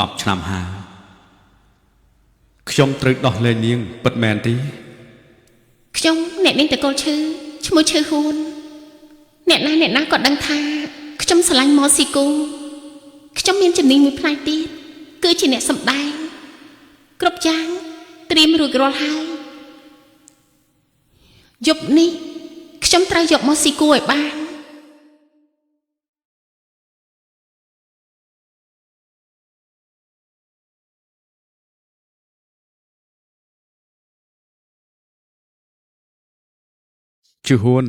10 ឆ្នាំហើយខ្ញុំត្រូវដោះលែងនាងពិតមែនទេខ្ញុំអ្នកនាងតកូលឈឺឈ្មោះឈឺហ៊ួនអ្នកណាក៏ដឹងថាខ្ញុំស្រឡាញ់ម៉ូស៊ីគូខ្ញុំមានជំនាញមួយផ្នែកទៀតគឺជាអ្នកសម្ដែងគ្រប់យ៉ាងត្រៀមរួចរាល់ហើយយប់នេះខ្ញុំត្រូវយកម៉ូស៊ីគូឲ្យបានជឿហ៊ួន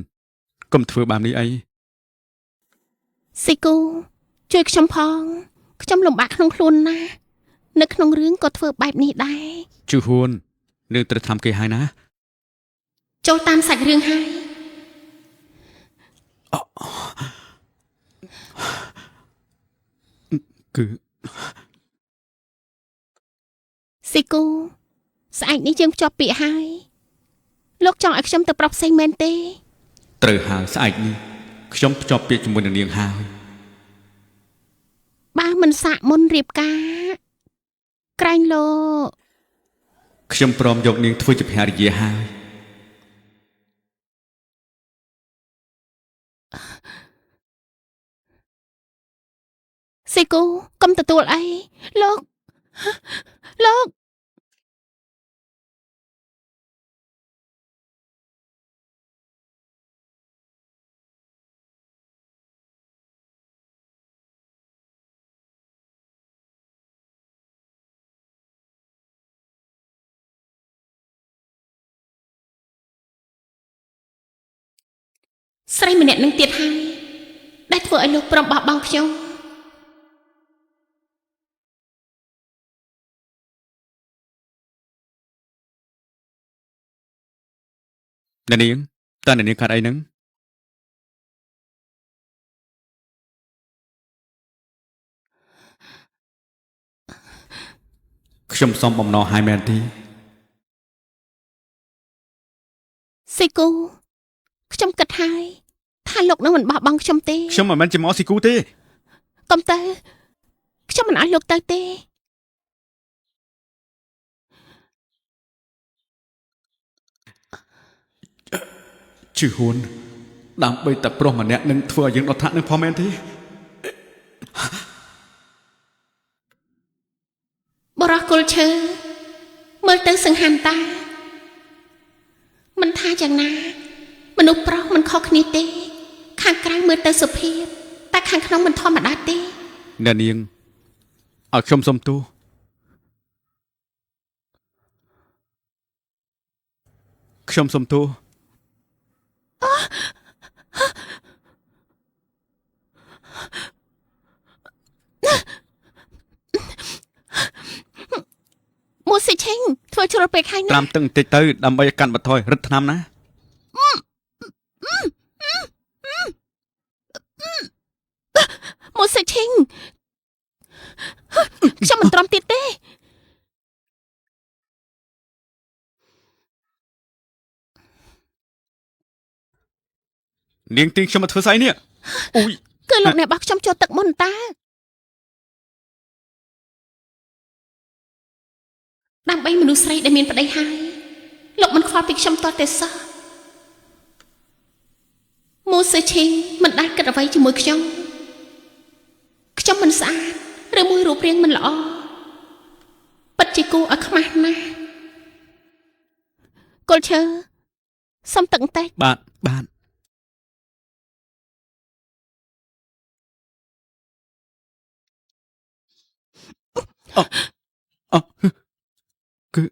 កុំធ្វើបែបនេះអីស៊ីគូជួយខ្ញុំផងខ្ញុំលំបាកក្នុងខ្លួនណាស់នៅក្នុងរឿងក៏ធ្វើបែបនេះដែរជឿហ៊ួននឹងត្រូវធ្វើគេហើយណាចូលតាមសាច់រឿងហើយគឺស៊ីគូស្អែកនេះយើងភ្ជាប់ពាក្យហើយលោកចង់ឲ្យខ្ញុំទៅប្រុសផ្សេងមែនទេត្រូវហើយស្អែកនេះខ្ញុំភ្ជាប់ពាក្យជាមួយនឹងនាងហើយបើមិនសាកមុនរៀបការក្រែងលោក ខ្ញុំព្រមយកនាងធ្វើជាភរិយាហើយស៊ីគូកុំទទួលអីលោកស្រីម្នាក់នឹងទៀតហើយដែលធ្វើឲ្យលោកព្រមបោះបង់ខ្ញុំអ្នកនាងតើអ្នកនាងកាត់អីហ្នឹងខ្ញុំសុំបំណងឲ្យមែនទេស៊ីគូខ្ញុំគិតហើយថាលោកនឹងមិនបោះបង់ខ្ញុំទេខ្ញុំមិនមែនជាម៉ោស៊ីគូទេកុំទៅខ្ញុំមិនឲ្យលោកទៅទេជឿហ៊ួនដើម្បីតែប្រុសម្នាក់នឹងធ្វើឲ្យយើងដល់ថ្នាក់នឹងផងមែនទេបរោះគុលឈើមើលទៅសង្ហានតាមិនថាយ៉ាងណាមនុស្សប្រុសមិនខុសគ្នាទេខាងក្រៅមើលទៅសុភាពតែខាងក្នុងមិនធម្មតាទេអ្នកនាងឲ្យខ្ញុំសុំទោសខ្ញុំសុំទោសមួយសិឆេងធ្វើជ្រុលពេកហើយណាត្រាំទឹកបន្តិចទៅដើម្បីឲ្យកាន់បន្ថយរឹតថ្នាំណាមួយសិឆេងខ្ញុំមិនទ្រាំទៀតទេនាងទីខ្ញុំមកធ្វើស្អីនេះអូយគឺលោកអ្នកបោះខ្ញុំចូលទឹកមុនតាដើម្បីមនុស្សស្រីដែលមានប្តីហើយលោកមិនខ្វល់ពីខ្ញុំតតែសោះមូសេឈីងមិនដែលគិតអ្វីជាមួយខ្ញុំមិនស្អាតឬមួយរូបរាងមិនល្អពិតជាគួរឲ្យខ្មាស់ណាស់កុលឈើសុំទឹកបន្តិចបាទអូគឺ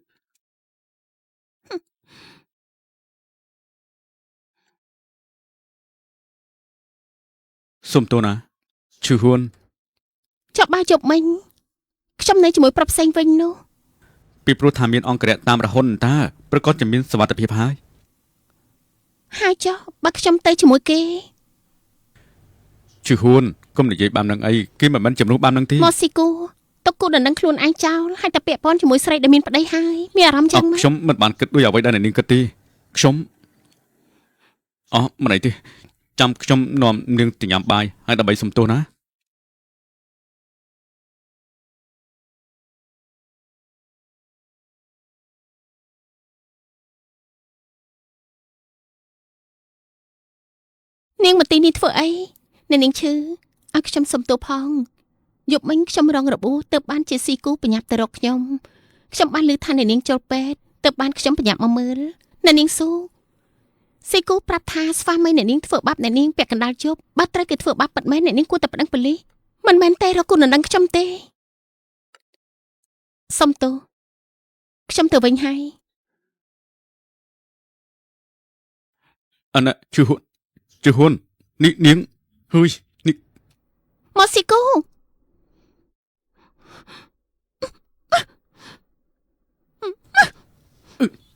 សុំទោសណាឈឺហ៊ួនចុះបាយជប់មិញខ្ញុំនៅជាមួយប្រុសផ្សេងវិញនោះពីព្រោះថាមានអង្គរៈតាមរហុនតើប្រកាសជាមានសុវត្ថិភាពហើយចុះបើខ្ញុំទៅជាមួយគេឈឺហ៊ួនកុំនិយាយបែបហ្នឹងអីគេមិនមែនជំនួសបែបហ្នឹងទេមកស៊ីគូទុកគូដល់នឹងខ្លួនឯងចោលហើយតែពាក់ព័ន្ធជាមួយស្រីដែលមានប្តីហើយមានអារម្មណ៍យ៉ាងម៉េចខ្ញុំមិនបានគិតដូចអ្វីដែលអ្នកនាងគិតទេខ្ញុំមិនអីទេចាំខ្ញុំនាំនាងទៅញ៉ាំបាយហើយដើម្បីសុំទោសណា នាងមកទីនេះធ្វើអីអ្នកនាងឈឺឲ្យខ្ញុំសុំទោសផងយប់មិញខ្ញុំរងរបួសទើបបានជាស៊ីគូបញ្ញាប់ទៅរកខ្ញុំបានឮថាអ្នកនាងចូលពេទ្យទើបបានខ្ញុំបញ្ញាប់មកមើលអ្នកនាងស៊ូស៊ីគូប្រាប់ថាស្វាមីអ្នកនាងធ្វើបាបអ្នកនាងពាក់កណ្ដាលជប់បើត្រូវគេធ្វើបាបពិតមែនអ្នកនាងគួរតែប្តឹងប៉ូលីសមិនមែនតែរកគុណនឹងខ្ញុំទេសុំទោសខ្ញុំទៅវិញហើយ អានជឿហ៊ុននេះនាងហើយនេះ មកស៊ីគូ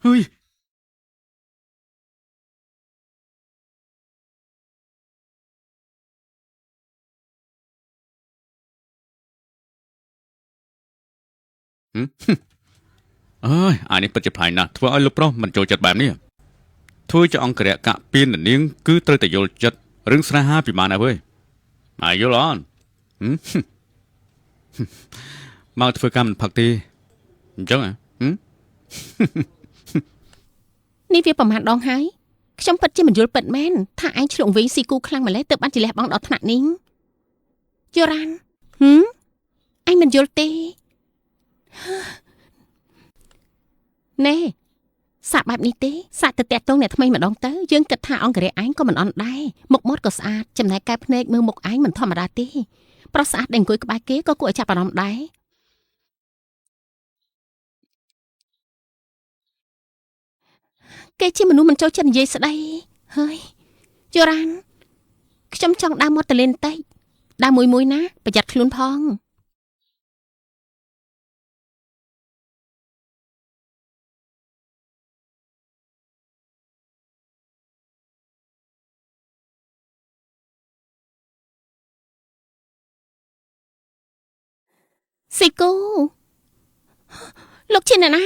ហើយ អើយអានេះពិតជាផ្លាយណាស់ធ្វើឲ្យលោកប្រុសមិនចូលចិត្តបែបនេះធ្វើchoអង្គរៈកាក់ពីននាងគឺត្រូវតែយល់ចិត្តរឿងស្នេហាពីបានហើយវើយមកយល់អនមកធ្វើការមិនផឹកទេអញ្ចឹងហ៎ នេះវាប្រមាណដងហើយខ្ញុំពិតជាមិនយល់ពិតមែនថាឯងឆ្លងវិញស៊ីគូខ្លាំងម្ល៉េះទើបបានជាលះបង់ដល់ថ្នាក់នេះយូរ៉ានឯងមិនយល់ទេណែសាក់បែបនេះទេសាក់ទៅតាក់ទងអ្នកថ្មីម្ដងទៅយើងគិតថាអង្គរៈឯងក៏មិនអន់ដែរមុខមាត់ក៏ស្អាតចំណែកកែភ្នែកមើលមុខឯងមិនធម្មតាទេប្រុសស្អាតដែលអង្គុយក្បែរគេក៏គួរឲ្យចាប់អារម្មណ៍ដែរគេជាមនុស្សមិនចូលចិត្តនិយាយស្ដីហើយយូរ៉ានខ្ញុំចង់ដើរមាត់ទៅលេងបន្តិចដើរមួយណាប្រយ័ត្នខ្លួនផងស៊ីគូលោកជាអ្នកណា